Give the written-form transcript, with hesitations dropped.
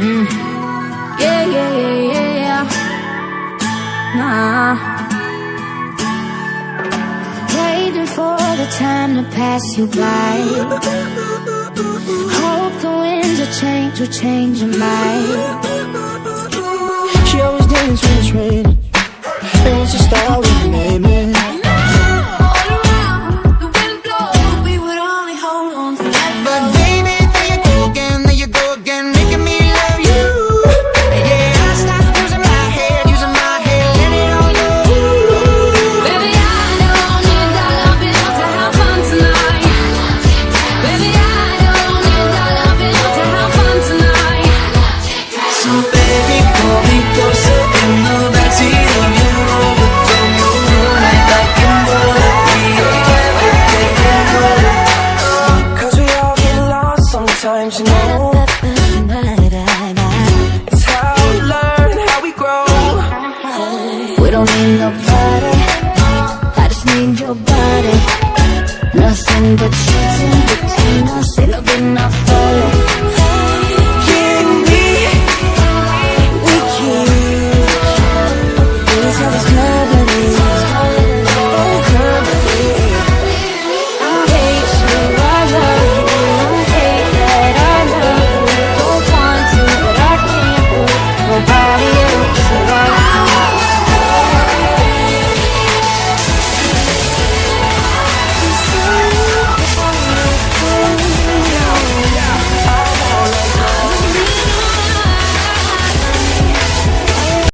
Yeah, yeah, yeah, yeah, yeah. Nah. Waiting for the time to pass you by. Hope the winds of change will change your mind. She always dance when it's raining, and once it started with her name in. Sometimes, you know, it's how we learn, how we grow. We don't need nobody, I just need your body. Nothing but shit in between us, ain't no good enough